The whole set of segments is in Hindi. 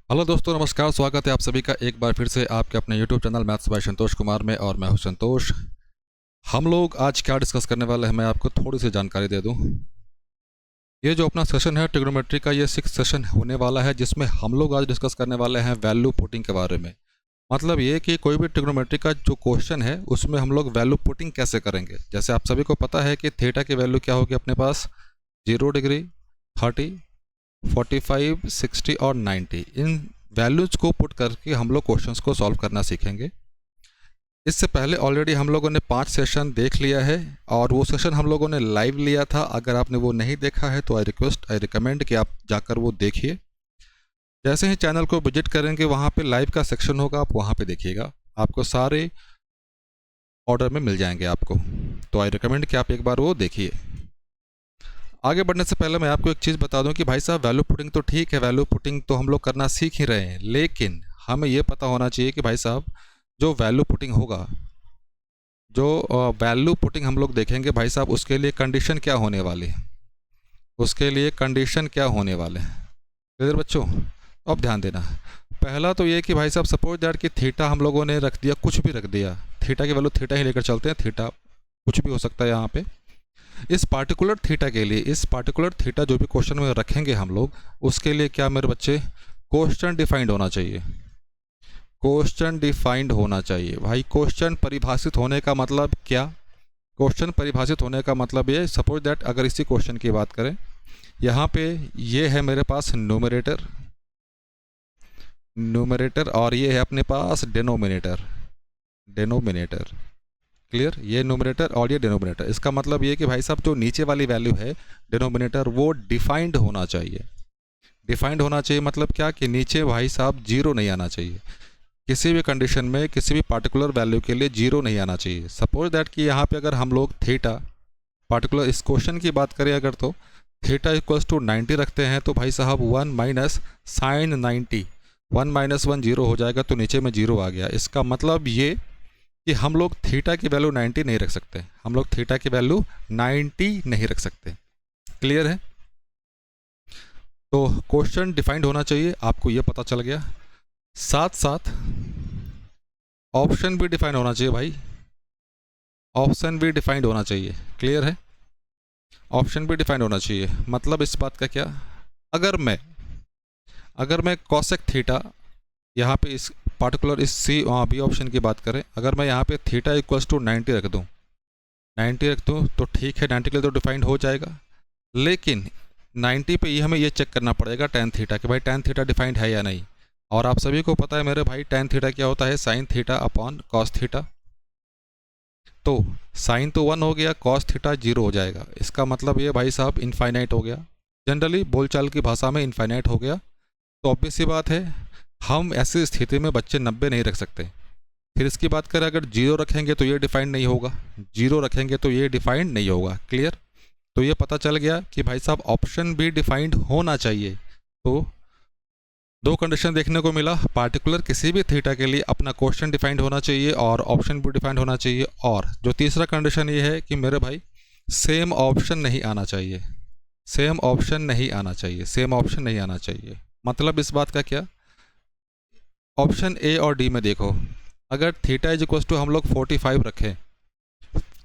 हेलो दोस्तों, नमस्कार। स्वागत है आप सभी का एक बार फिर से आपके अपने YouTube channel maths by Santosh Kumar में। और मैं हूं संतोष। हम लोग आज क्या डिस्कस करने वाले हैं, मैं आपको थोड़ी सी जानकारी दे दूं। ये जो अपना सेशन है ट्रिग्नोमेट्री का, ये 6th सेशन होने वाला है, जिसमें हम लोग आज डिस्कस करने वाले हैं वैल्यू पुटिंग के बारे में। मतलब ये कि कोई भी ट्रिग्नोमेट्री का जो क्वेश्चन है उसमें हम लोग वैल्यू पुटिंग कैसे करेंगे। जैसे आप सभी को पता है कि थीटा की वैल्यू क्या होगी अपने पास, 0 डिग्री, 30, 45, 60 और 90। इन वैल्यूज़ को पुट करके हम लोग क्वेश्चंस को सॉल्व करना सीखेंगे। इससे पहले ऑलरेडी हम लोगों ने 5 सेशन देख लिया है और वो सेशन हम लोगों ने लाइव लिया था। अगर आपने वो नहीं देखा है तो आई रिकमेंड कि आप जाकर वो देखिए। जैसे ही चैनल को विजिट करेंगे वहाँ पे लाइव का सेक्शन होगा, आप वहाँ पे देखिएगा, आपको सारे ऑर्डर में मिल जाएंगे आपको। तो आई रिकमेंड कि आप एक बार वो देखिए। आगे बढ़ने से पहले मैं आपको एक चीज़ बता दूं कि भाई साहब, वैल्यू पुटिंग तो ठीक है, वैल्यू पुटिंग तो हम लोग करना सीख ही रहे हैं, लेकिन हमें ये पता होना चाहिए कि भाई साहब जो वैल्यू पुटिंग होगा, जो वैल्यू पुटिंग हम लोग देखेंगे भाई साहब, उसके लिए कंडीशन क्या होने वाली है, उसके लिए कंडीशन क्या होने वाले हैं। क्लियर बच्चों? अब ध्यान देना। पहला तो ये कि भाई साहब सपोज दैट कि थीटा हम लोगों ने रख दिया, कुछ भी रख दिया, थीटा की वैल्यू थीटा ही लेकर चलते हैं, थीटा कुछ भी हो सकता है यहाँ पे। इस पार्टिकुलर थीटा के लिए, इस पार्टिकुलर थीटा जो भी क्वेश्चन में रखेंगे हम लोग, उसके लिए क्या मेरे बच्चे, क्वेश्चन डिफाइंड होना चाहिए। क्वेश्चन डिफाइंड होना चाहिए भाई। क्वेश्चन परिभाषित होने का मतलब क्या? क्वेश्चन परिभाषित होने का मतलब ये, सपोज दैट अगर इसी क्वेश्चन की बात करें, यहाँ पे ये है मेरे पास न्यूमरेटर, न्यूमरेटर, और ये है अपने पास डिनोमिनेटर, डिनोमिनेटर। क्लियर? ये न्यूमरेटर और ये डिनोमिनेटर। इसका मतलब ये कि भाई साहब जो नीचे वाली वैल्यू है डिनोमिनेटर, वो डिफाइंड होना चाहिए। डिफाइंड होना चाहिए मतलब क्या, कि नीचे भाई साहब जीरो नहीं आना चाहिए। किसी भी कंडीशन में किसी भी पार्टिकुलर वैल्यू के लिए जीरो नहीं आना चाहिए। सपोज दैट कि यहाँ पे अगर हम लोग थीटा, पार्टिकुलर इस क्वेश्चन की बात करें अगर, तो थीटा इक्वल्स टू 90 रखते हैं, तो भाई साहब 1 माइनस साइन 90, 1 माइनस 1 जीरो हो जाएगा, तो नीचे में जीरो आ गया। इसका मतलब ये कि हम लोग थीटा की वैल्यू 90 नहीं रख सकते, हम लोग थीटा की वैल्यू 90 नहीं रख सकते। क्लियर है? तो क्वेश्चन डिफाइंड होना चाहिए, आपको ये पता चल गया। साथ साथ ऑप्शन भी डिफाइन होना चाहिए भाई, ऑप्शन भी डिफाइंड होना चाहिए। क्लियर है? ऑप्शन भी डिफाइंड होना चाहिए। मतलब इस बात का क्या, अगर मैं कॉसेक थीटा, यहाँ पे इस पार्टिकुलर इस सी बी ऑप्शन की बात करें, अगर मैं यहाँ पे थीटा इक्वल्स टू 90 रख दूँ, 90 रख दूँ तो ठीक है, 90 के लिए तो डिफाइंड हो जाएगा। लेकिन 90 पे ही हमें ये चेक करना पड़ेगा टेन थीटा, कि भाई टेन थीटा डिफाइंड है या नहीं। और आप सभी को पता है मेरे भाई, टेन थीटा क्या होता है, sine theta upon cos theta. तो साइन तो 1 हो गया, कॉस थीटा 0 हो जाएगा। इसका मतलब ये भाई साहब इनफाइनाइट हो गया, जनरली बोलचाल की भाषा में इनफाइनाइट हो गया। तो ऑब्वियस सी बात है, हम ऐसी स्थिति में बच्चे 90 नहीं रख सकते। फिर इसकी बात करें, अगर 0 रखेंगे तो ये डिफाइंड नहीं होगा, 0 रखेंगे तो ये डिफाइंड नहीं होगा। क्लियर? तो ये पता चल गया कि भाई साहब ऑप्शन भी डिफाइंड होना चाहिए। तो दो कंडीशन देखने को मिला, पार्टिकुलर किसी भी थीटा के लिए अपना क्वेश्चन डिफाइंड होना चाहिए और ऑप्शन भी डिफाइंड होना चाहिए। और जो तीसरा कंडीशन ये है कि मेरे भाई सेम ऑप्शन नहीं आना चाहिए, सेम ऑप्शन नहीं आना चाहिए, सेम ऑप्शन नहीं आना चाहिए। मतलब इस बात का क्या, ऑप्शन ए और डी में देखो, अगर थीटा इज इक्वल्स टू हम लोग 45 रखें,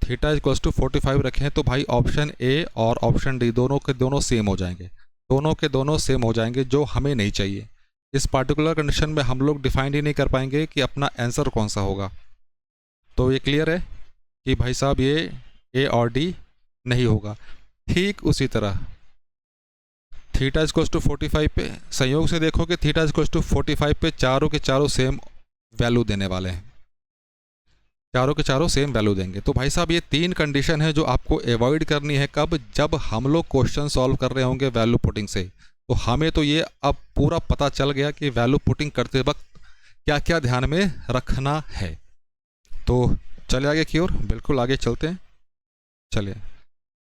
थीटा इज इक्वल्स टू 45 रखें, तो भाई ऑप्शन ए और ऑप्शन डी दोनों के दोनों सेम हो जाएंगे, दोनों के दोनों सेम हो जाएंगे, जो हमें नहीं चाहिए। इस पार्टिकुलर कंडीशन में हम लोग डिफाइंड ही नहीं कर पाएंगे कि अपना आंसर कौन सा होगा। तो ये क्लियर है कि भाई साहब ये ए और डी नहीं होगा। ठीक उसी तरह थीटा इक्वल्स टू 45 पे संयोग से देखो कि थीटा इक्वल्स टू 45 पे चारों के चारों सेम वैल्यू देने वाले हैं, चारों के चारों सेम वैल्यू देंगे। तो भाई साहब ये 3 कंडीशन है जो आपको अवॉइड करनी है। कब? जब हम लोग क्वेश्चन सॉल्व कर रहे होंगे वैल्यू पुटिंग से। तो हमें तो ये अब पूरा पता चल गया कि वैल्यू पुटिंग करते वक्त क्या क्या ध्यान में रखना है। तो चले आगे की ओर, बिल्कुल आगे चलते हैं। चलिए,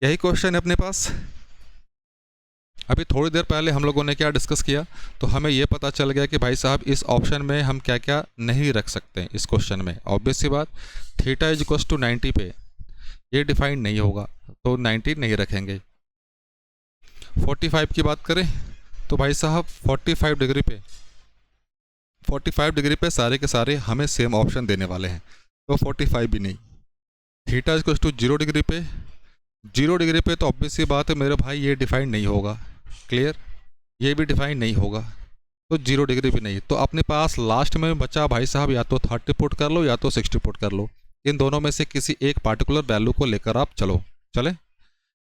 यही क्वेश्चन है अपने पास। अभी थोड़ी देर पहले हम लोगों ने क्या डिस्कस किया, तो हमें ये पता चल गया कि भाई साहब इस ऑप्शन में हम क्या क्या नहीं रख सकते हैं। इस क्वेश्चन में ऑब्वियस सी बात, थीटा इज इक्वल्स टू 90 पे ये डिफाइंड नहीं होगा, तो 90 नहीं रखेंगे। 45 की बात करें तो भाई साहब 45 डिग्री पे 45 डिग्री पे सारे के सारे हमें सेम ऑप्शन देने वाले हैं, तो 45 भी नहीं। थीटा इक्वल्स टू 0 डिग्री पे, 0 डिग्री पे तो ऑब्वियस सी बात है मेरे भाई ये डिफाइन नहीं होगा, क्लियर, ये भी डिफाइन नहीं होगा, तो 0 डिग्री भी नहीं। तो अपने पास लास्ट में बचा भाई साहब या तो 30 पुट कर लो या तो 60 पुट कर लो, इन दोनों में से किसी एक पार्टिकुलर वैल्यू को लेकर आप चलो। चले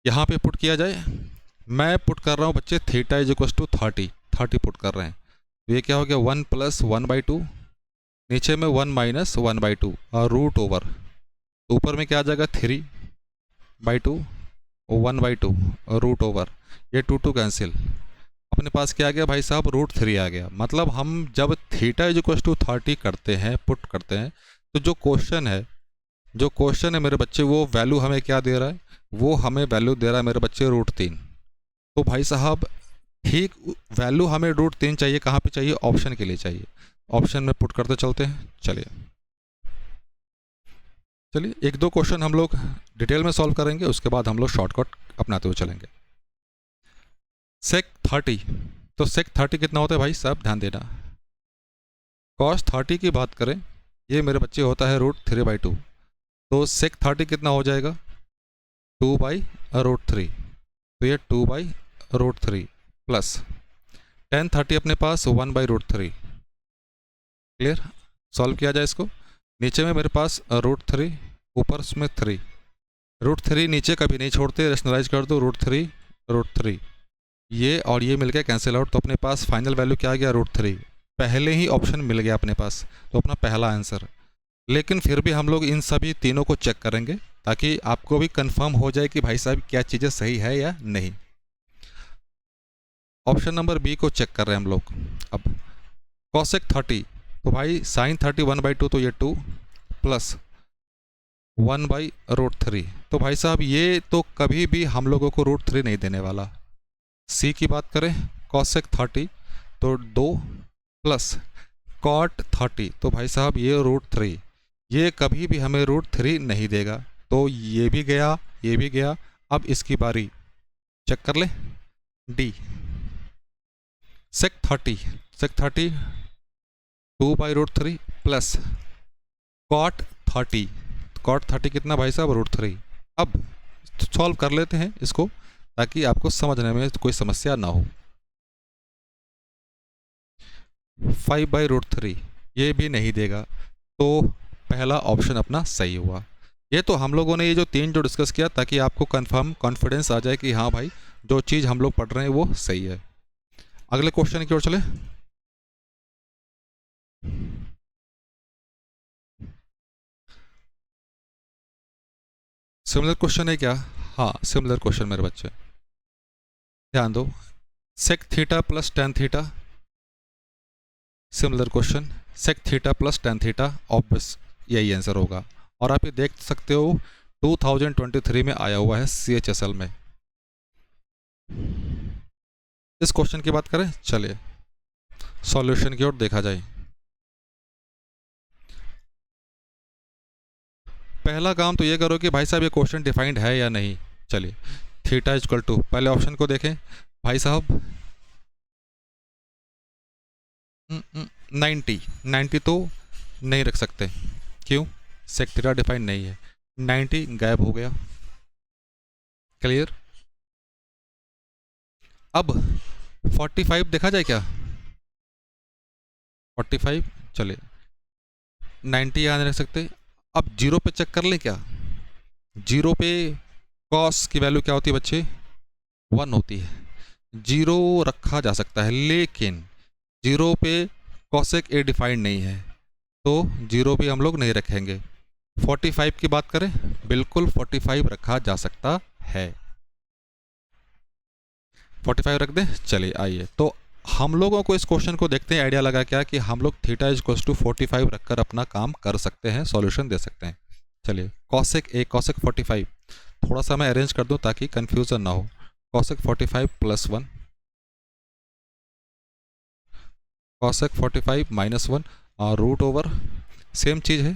यहाँ पे पुट किया जाए, मैं पुट कर रहा हूँ बच्चे theta is equals to 30 put कर रहे हैं, तो ये क्या हो गया 1 + 1/2, नीचे में 1 - 1/2 और रूट ओवर, ऊपर में क्या आ जाएगा 3/2 और 1/2 और रूट ओवर, ये 2 कैंसिल, अपने पास क्या आ गया भाई साहब √3 आ गया। मतलब हम जब थीटा इज इक्वल्स टू 30 करते हैं, पुट करते हैं, तो जो क्वेश्चन है मेरे बच्चे, वो वैल्यू हमें क्या दे रहा है, वो हमें वैल्यू दे रहा है मेरे बच्चे √3। तो भाई साहब ठीक वैल्यू हमें √3 चाहिए, कहाँ पे चाहिए, ऑप्शन के लिए चाहिए, ऑप्शन में पुट करते चलते हैं। चलिए एक दो क्वेश्चन हम लोग डिटेल में सॉल्व करेंगे, उसके बाद हम लोग शॉर्टकट अपनाते हुए चलेंगे। सेक 30, तो सेक 30 कितना होता है भाई साहब, ध्यान देना। कॉस 30 की बात करें, ये मेरे बच्चे होता है √3/2, तो सेक 30 कितना हो जाएगा 2/√3, तो ये 2/√3 प्लस tan 30 अपने पास 1/√3, क्लियर, सॉल्व किया जाए इसको, नीचे में मेरे पास √3, ऊपर में 3, √3 नीचे कभी नहीं छोड़ते, रेशनलाइज कर दो √3, ये और ये मिल गया कैंसिल आउट, तो अपने पास फाइनल वैल्यू क्या आ गया √3, पहले ही ऑप्शन मिल गया अपने पास, तो अपना पहला आंसर। लेकिन फिर भी हम लोग इन सभी तीनों को चेक करेंगे ताकि आपको भी कंफर्म हो जाए कि भाई साहब क्या चीज़ें सही है या नहीं। ऑप्शन नंबर बी को चेक कर रहे हैं हम लोग। अब कॉसेक 30, तो भाई साइन 30 1/2, तो ये 2 प्लस 1/√3, तो भाई साहब ये तो कभी भी हम लोगों को √3 नहीं देने वाला। सी की बात करें कॉसेक 30, तो 2 प्लस कॉट 30, तो भाई साहब ये √3, ये कभी भी हमें √3 नहीं देगा, तो ये भी गया, ये भी गया। अब इसकी बारी, चेक कर ले डी, सेक 30 2/√3 प्लस कॉट 30 कितना भाई साहब √3। अब सॉल्व कर लेते हैं इसको ताकि आपको समझने में कोई समस्या ना हो। 5/√3 ये भी नहीं देगा, तो पहला ऑप्शन अपना सही हुआ। ये तो हम लोगों ने ये जो तीन जो डिस्कस किया ताकि आपको कंफर्म कॉन्फिडेंस आ जाए कि हाँ भाई जो चीज़ हम लोग पढ़ रहे हैं वो सही है। अगले क्वेश्चन की ओर चले। सिमिलर क्वेश्चन है क्या, हाँ सिमिलर क्वेश्चन मेरे बच्चे, ध्यान दो, sec theta plus tan theta, similar question, sec theta plus tan theta, obvious यही आंसर होगा। और आप ये देख सकते हो 2023 में आया हुआ है CHSL में। इस क्वेश्चन की बात करें, चलिए सॉल्यूशन की ओर देखा जाए। पहला काम तो ये करो कि भाई साहब ये क्वेश्चन डिफाइंड है या नहीं। चलिए थीटा इक्वल टू, पहले ऑप्शन को देखें भाई साहब 90 तो नहीं रख सकते, क्यों, सेक थीटा डिफाइन नहीं है, 90 गायब हो गया, क्लियर। अब 45 देखा जाए क्या, 45, चलिए 90 यहाँ नहीं रख सकते। अब 0 पे चेक कर लें क्या, 0 पे कॉस की वैल्यू क्या होती है बच्चे, 1 होती है, 0 रखा जा सकता है, लेकिन 0 पे कॉसेक ए डिफाइंड नहीं है, तो 0 भी हम लोग नहीं रखेंगे। 45 की बात करें, बिल्कुल 45 रखा जा सकता है, 45 रख दें। चलिए आइए, तो हम लोगों को इस क्वेश्चन को देखते हैं, आइडिया लगा क्या कि हम लोग थीटा इज इक्वल्स टू 45 रखकर अपना काम कर सकते हैं, सॉल्यूशन दे सकते हैं। चलिए कॉसेक ए कॉसेक 45, थोड़ा सा मैं अरेंज कर दूं ताकि कंफ्यूजन ना हो, कॉसेक 45 + 1, कॉसेक 45 -1 और रूट ओवर, सेम चीज़ है,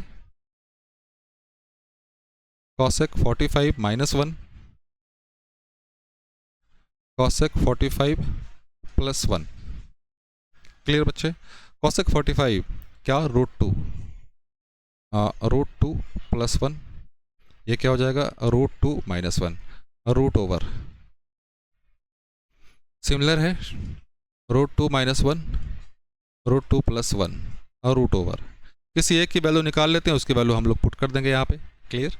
कॉसेक 45 -1, कॉसेक 45 + 1, क्लियर बच्चे। कॉसेक 45 क्या, √2, √2 +1, ये क्या हो जाएगा, √2 -1, रूट ओवर। सिमिलर है, √2 -1, √2 +1 और रूट ओवर। किसी एक की वैल्यू निकाल लेते हैं, उसकी वैल्यू हम लोग पुट कर देंगे यहाँ पे। क्लियर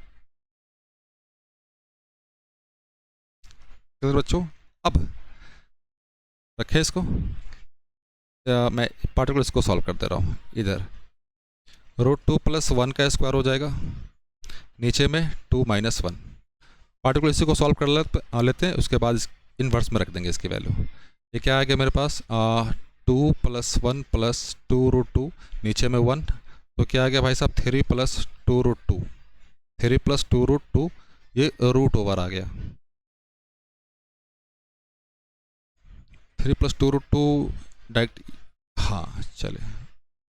क्लियर बच्चों। अब रखें इसको, मैं पार्टिकुलर इसको सॉल्व कर दे रहा हूँ। इधर √2 + 1 का स्क्वायर हो जाएगा, नीचे में 2 - 1। पार्टिकुलर इसी को सॉल्व कर लेते हैं, उसके बाद इन्वर्स में रख देंगे इसकी वैल्यू। ये क्या आ गया मेरे पास, 2 + 1 + 2 √2, नीचे में 1, तो क्या आ गया भाई साहब, 3 + 2 √2, 3 + 2 √2, ये रूट ओवर आ गया। 3 + 2 √2 डायरेक्ट, हाँ चले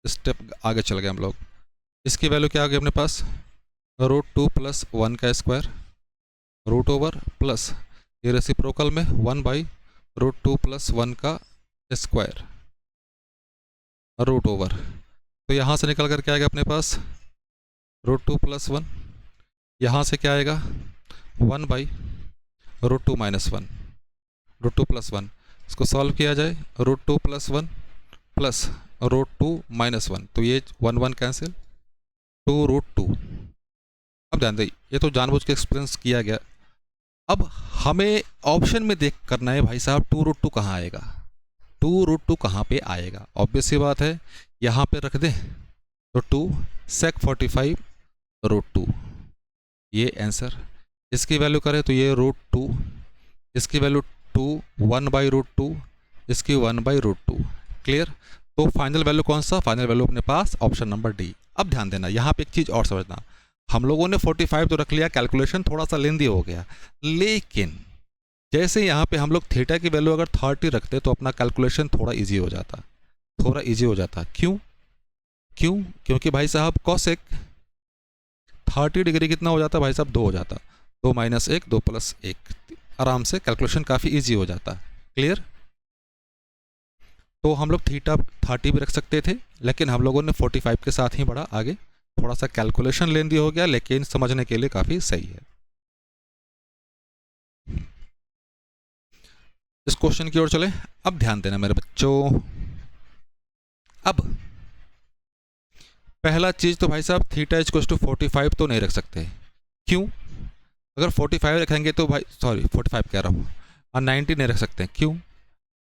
स्टेप आगे चल गए हम लोग। इसकी वैल्यू क्या आ गई अपने पास, √2 + 1 का स्क्वायर, रूट ओवर प्लस ये रेसिप्रोकल में 1/√2 + 1 का स्क्वायर, रूट ओवर। तो यहाँ से निकल कर क्या आएगा अपने पास, √2 + 1, यहाँ से क्या आएगा, 1/√2 - 1, √2 + 1, इसको सॉल्व किया जाए, √2 + 1 प्लस √2 - 1, तो ये 1 1 कैंसिल, 2 √2। अब ध्यान दें, ये तो जानबूझ के एक्सपीरियंस किया गया। अब हमें ऑप्शन में देख करना है भाई साहब, 2 √2 कहाँ आएगा, 2 √2 कहाँ पे आएगा। ऑब्वियस सी बात है, यहाँ पे रख दें तो 2 sec 45 √2, ये आंसर। इसकी वैल्यू करें तो ये √2, इसकी वैल्यू 2 1/√2, इसकी 1/√2। क्लियर। तो फाइनल वैल्यू कौन सा, फाइनल वैल्यू अपने पास ऑप्शन नंबर डी। अब ध्यान देना, यहाँ पे एक चीज़ और समझना, हम लोगों ने 45 तो रख लिया, कैलकुलेशन थोड़ा सा लेंदी हो गया, लेकिन जैसे यहाँ पे हम लोग थीटा की वैल्यू अगर 30 रखते तो अपना कैलकुलेशन थोड़ा इजी हो जाता, थोड़ा इजी हो जाता। क्यों क्यों, क्योंकि भाई साहब कॉसेक 30 डिग्री कितना हो जाता भाई साहब, 2 हो जाता, 2 - 1 2 + 1, आराम से कैलकुलेशन काफ़ी इजी हो जाता। क्लियर। तो हम लोग थीटा 30 भी रख सकते थे, लेकिन हम लोगों ने 45 के साथ ही बढ़ा आगे, थोड़ा सा कैलकुलेशन लेंदी हो गया, लेकिन समझने के लिए काफ़ी सही है। इस क्वेश्चन की ओर चले। अब ध्यान देना मेरे बच्चों, अब पहला चीज़ तो भाई साहब थीटा = 45 तो नहीं रख सकते। क्यों, अगर 45 रखेंगे तो भाई, सॉरी 45 कह रहा हूँ, और 90 नहीं रख सकते। क्यों,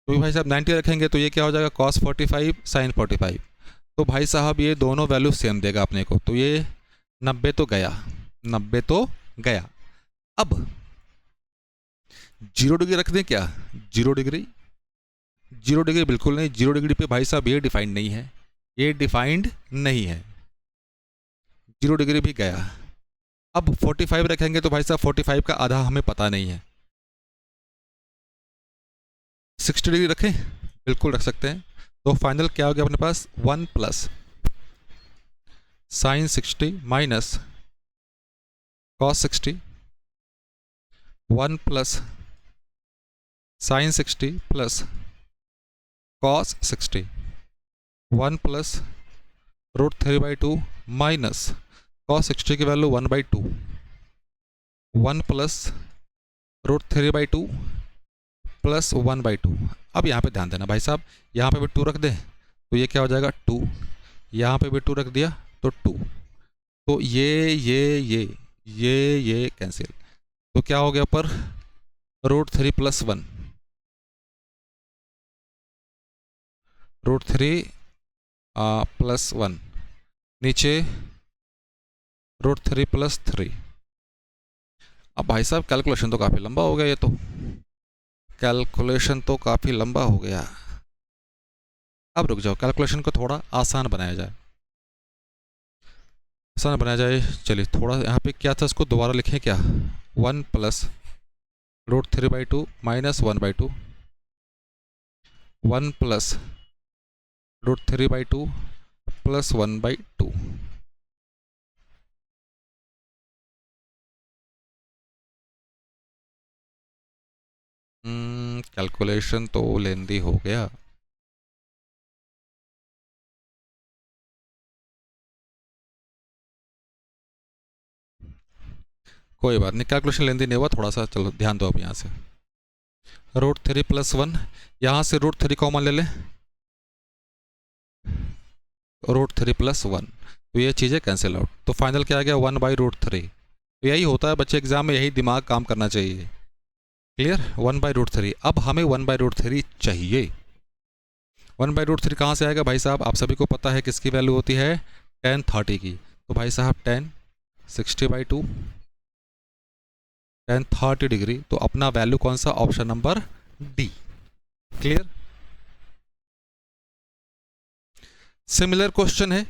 तो भाई साहब 90 रखेंगे तो ये क्या हो जाएगा, cos 45 sin 45, तो भाई साहब ये दोनों वैल्यू सेम देगा अपने को, तो ये 90 तो गया, 90 तो गया। अब 0 डिग्री रख दें क्या, 0 डिग्री, 0 डिग्री बिल्कुल नहीं, 0 डिग्री पे भाई साहब ये डिफाइंड नहीं है, ये डिफाइंड नहीं है, 0 डिग्री भी गया। अब 45 रखेंगे तो भाई साहब 45 का आधा हमें पता नहीं है, 60 डिग्री रखें, बिल्कुल रख सकते हैं। तो फाइनल क्या हो गया अपने पास, 1 + sin 60 minus cos 60, 1 + sin 60 plus cos 60, 1 + √3/2 minus cos 60 की वैल्यू 1/2, 1 + √3/2 प्लस 1/2। अब यहाँ पे ध्यान देना भाई साहब, यहाँ पे भी 2 रख दें तो ये क्या हो जाएगा 2, यहाँ पे भी 2 रख दिया तो 2, तो ये कैंसिल, तो क्या हो गया ऊपर, √3 + 1, √3 + 1, नीचे √3 + 3। अब भाई साहब कैलकुलेशन तो काफ़ी लंबा हो गया, ये तो कैलकुलेशन तो काफ़ी लंबा हो गया। अब रुक जाओ, कैलकुलेशन को थोड़ा आसान बनाया जाए, आसान बनाया जाए। चलिए थोड़ा यहाँ पे क्या था, इसको दोबारा लिखें क्या, 1 + √3/2 माइनस 1/2, 1 + √3/2 प्लस 1/2। कैलकुलेशन तो लेंदी हो गया। कोई बात नहीं, कैलकुलेशन लेंदी नहीं हुआ थोड़ा सा, चलो ध्यान दो अब यहाँ से। √3 + 1, यहाँ से √3 कॉमन ले लें, √3 + 1, तो ये चीज़ें कैंसिल आउट, तो फाइनल क्या आ गया 1/√3। तो यही होता है बच्चे एग्जाम में, यही दिमाग काम करना चाहिए। क्लियर, 1/√3। अब हमें 1/√3 चाहिए। 1/√3 कहाँ से आएगा भाई साहब, आप सभी को पता है किसकी वैल्यू होती है, tan 30 की। तो भाई साहब tan 60/2, tan 30 डिग्री, तो अपना वैल्यू कौन सा, option number D. Clear. Similar question है,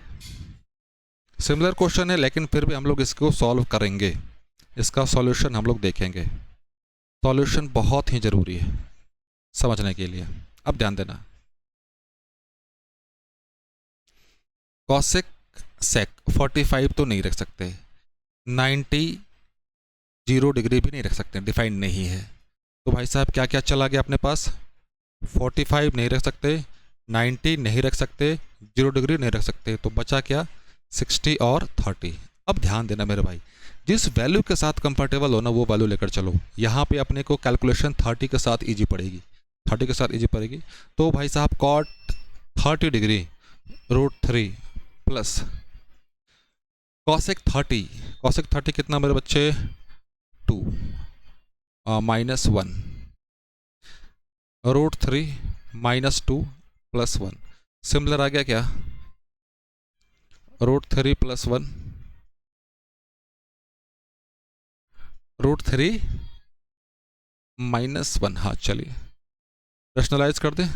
सिमिलर क्वेश्चन है, लेकिन फिर भी हम लोग इसको सॉल्व करेंगे, इसका सॉल्यूशन हम लोग देखेंगे। सॉल्यूशन बहुत ही ज़रूरी है समझने के लिए। अब ध्यान देना, कॉसेक सेक 45 तो नहीं रख सकते, 90 0 डिग्री भी नहीं रख सकते, डिफाइंड नहीं है। तो भाई साहब क्या क्या चला गया अपने पास, 45 नहीं रख सकते, 90 नहीं रख सकते, 0 डिग्री नहीं रख सकते, तो बचा क्या 60 और 30। अब ध्यान देना मेरे भाई, जिस वैल्यू के साथ कंफर्टेबल हो ना वो वैल्यू लेकर चलो। यहाँ पे अपने को कैलकुलेशन 30 के साथ इजी पड़ेगी, 30 के साथ इजी पड़ेगी। तो भाई साहब cot 30 degree √3 plus cosec 30, cosec 30 कितना मेरे बच्चे 2 -1, √3 -2 + 1, सिमिलर आ गया क्या, √3 + 1, √3 -1। हाँ चलिए रैशनलाइज कर दें,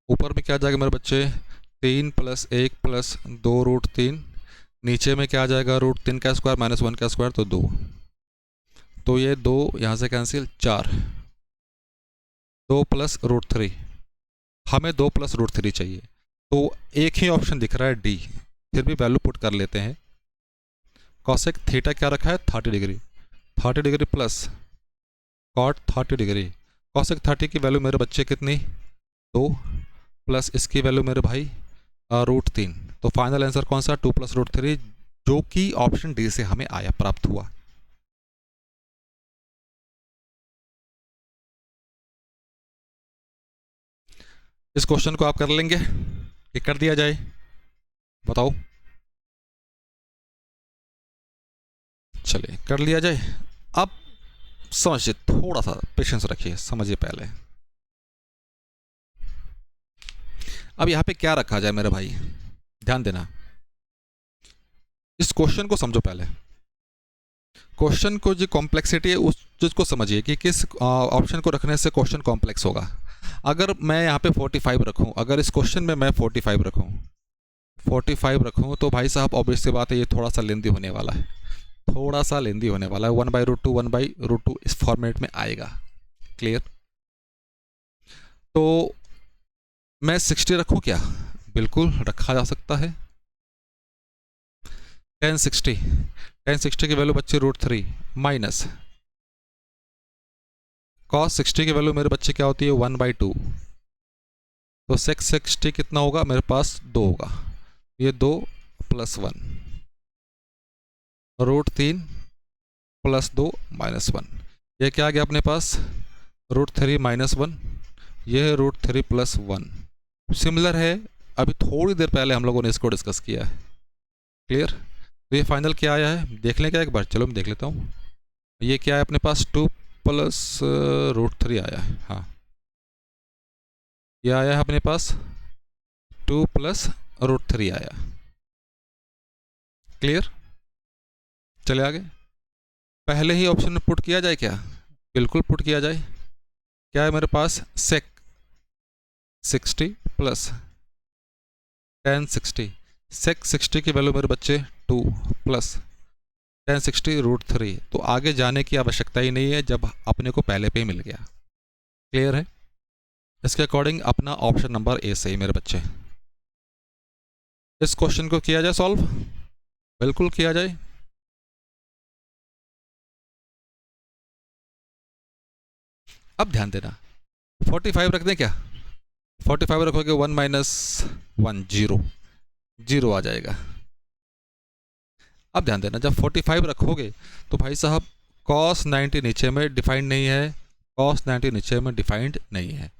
ऊपर में क्या आ जाएगा मेरे बच्चे 3 + 1 + 2 √3, नीचे में क्या आ जाएगा √3 का स्क्वायर -1 का स्क्वायर, तो 2, तो ये 2 यहाँ से कैंसिल, 4, 2 + √3, हमें 2 + √3 चाहिए, तो एक ही ऑप्शन दिख रहा है डी, फिर भी वैल्यू पुट कर लेते हैं। कॉसेक थीटा क्या रखा है 30 degree, 30 degree plus cot 30 degree, cosec 30 की वैल्यू मेरे बच्चे कितनी 2 प्लस इसकी वैल्यू मेरे भाई √3, तो फाइनल आंसर कौन सा 2 + √3, जो कि ऑप्शन डी से हमें आया, प्राप्त हुआ। इस क्वेश्चन को आप कर लेंगे कि कर दिया जाए, बताओ। चलिए कर लिया जाए। अब समझिए, थोड़ा सा पेशेंस रखिए, समझिए पहले। अब यहाँ पे क्या रखा जाए मेरे भाई, ध्यान देना, इस क्वेश्चन को समझो पहले, क्वेश्चन को जो कॉम्प्लेक्सिटी है उस चीज़ को समझिए कि किस ऑप्शन को रखने से क्वेश्चन कॉम्प्लेक्स होगा। अगर मैं यहाँ पे 45 रखूँ, अगर इस क्वेश्चन में मैं 45 रखूँ तो भाई साहब ऑब्वियस सी बात है ये थोड़ा सा लेंदी होने वाला है, थोड़ा सा लेंदी होने वाला है, 1/√2 1/√2 इस फॉर्मेट में आएगा। क्लियर। तो मैं 60 रखूँ क्या, बिल्कुल रखा जा सकता है। tan 60 की वैल्यू बच्चे √3 माइनस cos 60 की वैल्यू मेरे बच्चे क्या होती है 1/2, तो sec 60 कितना होगा मेरे पास 2 होगा, ये 2 + 1, √3 + 2 -1, ये क्या आ गया अपने पास √3 -1, ये है √3 + 1, सिमिलर है, अभी थोड़ी देर पहले हम लोगों ने इसको डिस्कस किया है। क्लियर। तो ये फाइनल क्या आया है देख लें क्या एक बार, चलो मैं देख लेता हूँ। ये क्या है अपने पास 2 + √3 आया है, हाँ ये आया है अपने पास 2 + √3 आया। क्लियर। चले आगे, पहले ही ऑप्शन में पुट किया जाए क्या, बिल्कुल पुट किया जाए। क्या है मेरे पास sec 60 + tan 60, sec 60 की वैल्यू मेरे बच्चे 2 + tan 60 √3, तो आगे जाने की आवश्यकता ही नहीं है जब अपने को पहले पे ही मिल गया। क्लियर है। इसके अकॉर्डिंग अपना ऑप्शन नंबर ए सही मेरे बच्चे। इस क्वेश्चन को किया जाए सॉल्व, बिल्कुल किया जाए। अब ध्यान देना 45 रख दें क्या, 45 रखोगे 1 - 1 0 आ जाएगा। अब ध्यान देना, जब 45 रखोगे तो भाई साहब cos 90 नीचे में डिफाइंड नहीं है, cos 90 नीचे में डिफाइंड नहीं है।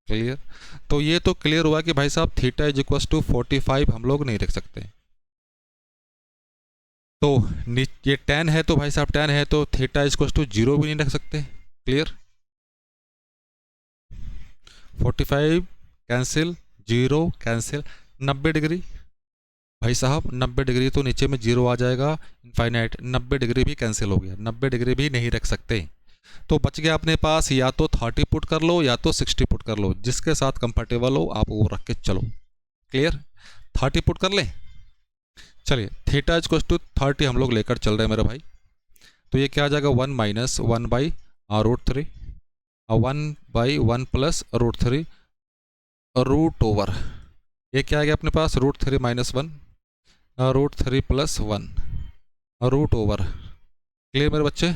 क्लियर? तो ये तो क्लियर हुआ कि भाई साहब थीटा इज इक्वल टू 45 हम लोग नहीं रख सकते। तो ये tan है, तो भाई साहब tan है तो थीटा इज इक्वल टू 0 भी नहीं रख सकते। क्लियर? 45 कैंसिल, 0 कैंसिल, 90 डिग्री भाई साहब 90 डिग्री तो नीचे में 0 आ जाएगा, इनफाइनाइट 90 डिग्री भी कैंसिल हो गया, 90 डिग्री भी नहीं रख सकते। तो बच गया अपने पास या तो 30 पुट कर लो या तो 60 पुट कर लो, जिसके साथ कंफर्टेबल हो आप वो रख के चलो। क्लियर? 30 पुट कर लें। चलिए थीटा इज इक्वल टू 30 हम लोग लेकर चल रहे हैं मेरे भाई। तो ये क्या आ जाएगा 1 माइनस 1 बाई √3 और 1 बाई 1 प्लस √3 रूट ओवर, ये क्या आ गया अपने पास √3 minus 1 √3 plus 1 root over. Clear मेरे बच्चे?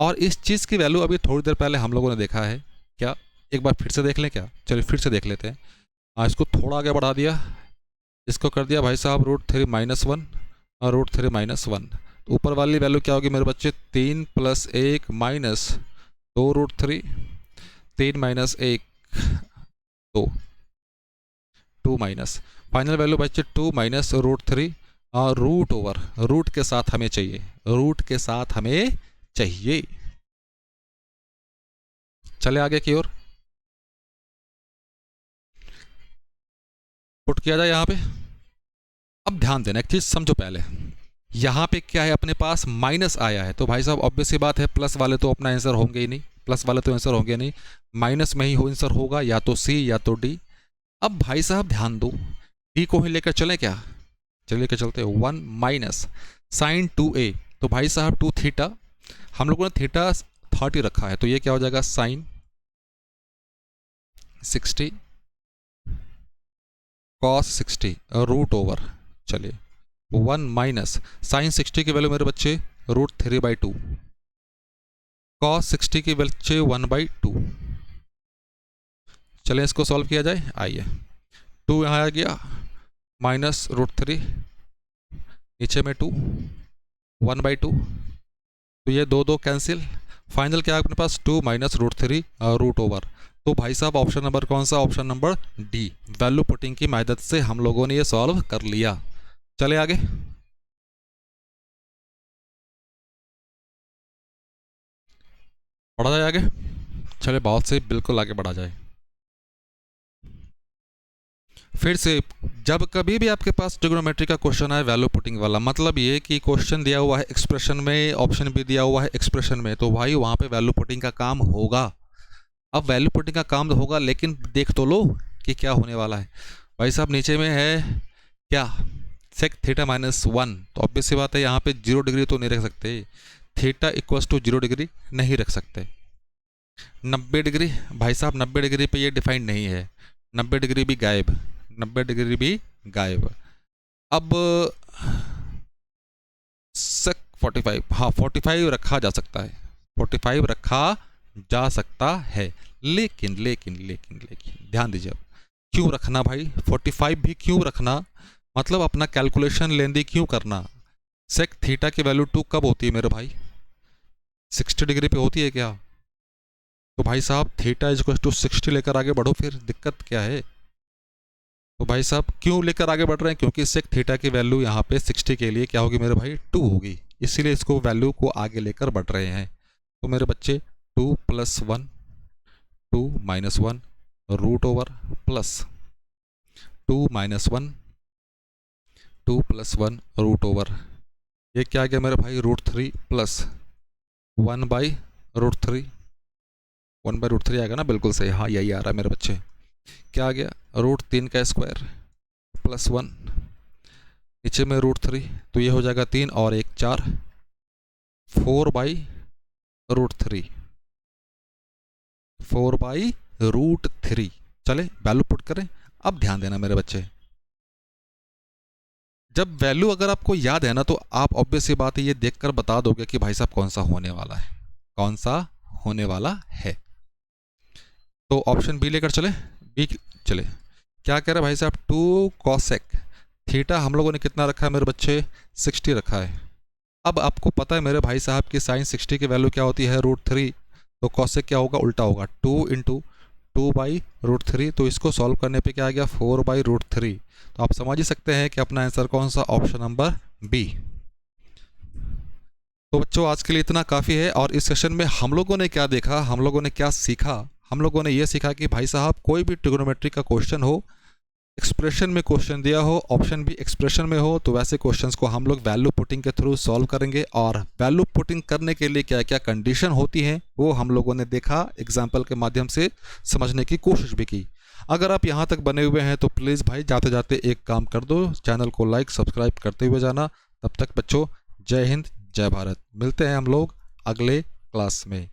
और इस चीज़ की वैल्यू अभी थोड़ी देर पहले हम लोगों ने देखा है क्या, एक बार फिर से देख लें क्या? चलिए फिर से देख लेते हैं। इसको थोड़ा आगे बढ़ा दिया, इसको कर दिया भाई साहब √3 माइनस 1 और √3 माइनस 1। तो ऊपर वाली वैल्यू क्या होगी मेरे बच्चे 3 plus 1 minus 2 √3, 3 minus 1 2, 2 minus final value बच्चे 2 माइनस √3 और रूट ओवर, रूट के साथ हमें चाहिए, रूट के साथ हमें चाहिए। चले आगे की ओर, पुट किया जाए यहाँ पे। अब ध्यान देना, एक चीज समझो पहले, यहाँ पे क्या है अपने पास माइनस आया है, तो भाई साहब ऑब्वियस सी बात है प्लस वाले तो अपना आंसर होंगे ही नहीं, प्लस वाले तो आंसर होंगे नहीं, माइनस में ही हो आंसर होगा, या तो सी या तो डी। अब भाई साहब ध्यान दो, डी को ही लेकर चलें क्या? चलिए लेकर चलते हैं। 1 माइनस साइन 2a, तो भाई साहब 2 थीटा, हम लोगों ने थीटा 30 रखा है, तो ये क्या हो जाएगा साइन 60 कॉस 60 रूट ओवर। चलिए 1 माइनस साइन 60 की वैल्यू मेरे बच्चे √3/2, कॉस 60 की वैल्यू 1/2। चलें इसको सॉल्व किया जाए, आइए 2 यहाँ आ गया माइनस √3, नीचे में 2, 1/2, तो ये 2 2 कैंसिल, फाइनल क्या है अपने पास 2 माइनस √3 रूट ओवर। तो भाई साहब ऑप्शन नंबर कौन सा? Option number D, value putting की मदद से हम लोगों ने ये सॉल्व कर लिया। चले आगे, बढ़ा जाए आगे, चले बहुत से बिल्कुल आगे बढ़ा जाए। फिर से जब कभी भी आपके पास ट्रिग्नोमेट्री का क्वेश्चन आए वैल्यू पुटिंग वाला, मतलब ये कि क्वेश्चन दिया हुआ है एक्सप्रेशन में, ऑप्शन भी दिया हुआ है एक्सप्रेशन में, तो भाई वहाँ पे वैल्यू पुटिंग का काम होगा। अब वैल्यू पुटिंग का काम होगा, लेकिन देख तो लो कि क्या होने वाला है। भाई साहब नीचे में है क्या सेक थीटा माइनस 1, तो ऑब्वियस सी बात है यहाँ पे 0 डिग्री तो नहीं रख सकते, थीटा इक्वल्स टू 0 डिग्री नहीं रख सकते। 90 डिग्री भाई साहब 90 डिग्री पे ये डिफाइंड नहीं है, 90 डिग्री भी गायब, 90 डिग्री भी गायब। अब सेक 45, हाँ 45 रखा जा सकता है, 45 रखा जा सकता है, लेकिन लेकिन लेकिन लेकिन ध्यान दीजिए, अब क्यों रखना भाई 45 भी क्यों रखना, मतलब अपना कैलकुलेशन लेंदी क्यों करना। सेक थीटा की वैल्यू 2 कब होती है मेरे भाई? 60 डिग्री पे होती है क्या? तो भाई साहब थीटा इज इक्वल टू 60 लेकर आगे बढ़ो, फिर दिक्कत क्या है? तो भाई साहब क्यों लेकर आगे बढ़ रहे हैं? क्योंकि सेक थीटा की वैल्यू यहाँ पे 60 के लिए क्या होगी मेरे भाई 2 होगी, इसीलिए इसको वैल्यू को आगे लेकर बढ़ रहे हैं। तो मेरे बच्चे 2 plus 1, 2 minus 1 root over plus 2 minus 1, 2 plus 1 root over, ये क्या आ गया मेरे भाई √3 प्लस 1/√3, 1/√3 आएगा ना, बिल्कुल सही, हाँ यही आ रहा है मेरे बच्चे। क्या आ गया √3 का स्क्वायर प्लस 1, नीचे में √3, तो ये हो जाएगा 3 और 1 4, 4/√3, 4/√3। चले वैल्यू पुट करें। अब ध्यान देना मेरे बच्चे, जब वैल्यू अगर आपको याद है ना, तो आप ऑब्वियस सी बात है ये देखकर बता दोगे कि भाई साहब कौन सा होने वाला है, कौन सा होने वाला है। तो ऑप्शन बी लेकर चले, बी चले, क्या कह रहा है भाई साहब 2 कॉसेक थीटा हम लोगों ने कितना रखा है मेरे बच्चे 60 रखा है, अब आपको पता है मेरे भाई साहब की साइन 60 की वैल्यू क्या होती है, √3। तो कॉसेक क्या होगा, उल्टा होगा, 2 × 2/√3। तो इसको सॉल्व करने पे क्या आ गया, 4/√3। तो आप समझ ही सकते हैं कि अपना आंसर कौन सा, ऑप्शन नंबर बी। तो बच्चों आज के लिए इतना काफ़ी है। और इस सेशन में हम लोगों ने क्या देखा, हम लोगों ने क्या सीखा, हम लोगों ने ये सीखा कि भाई साहब कोई भी ट्रिग्नोमेट्री का क्वेश्चन हो, एक्सप्रेशन में क्वेश्चन दिया हो, ऑप्शन भी एक्सप्रेशन में हो, तो वैसे क्वेश्चंस को हम लोग वैल्यू पुटिंग के थ्रू सॉल्व करेंगे। और वैल्यू पुटिंग करने के लिए क्या क्या कंडीशन होती हैं वो हम लोगों ने देखा, एग्जाम्पल के माध्यम से समझने की कोशिश भी की। अगर आप यहाँ तक बने हुए हैं तो प्लीज़ भाई जाते जाते एक काम कर दो, चैनल को लाइक सब्सक्राइब करते हुए जाना। तब तक बच्चों जय हिंद जय भारत, मिलते हैं हम लोग अगले क्लास में।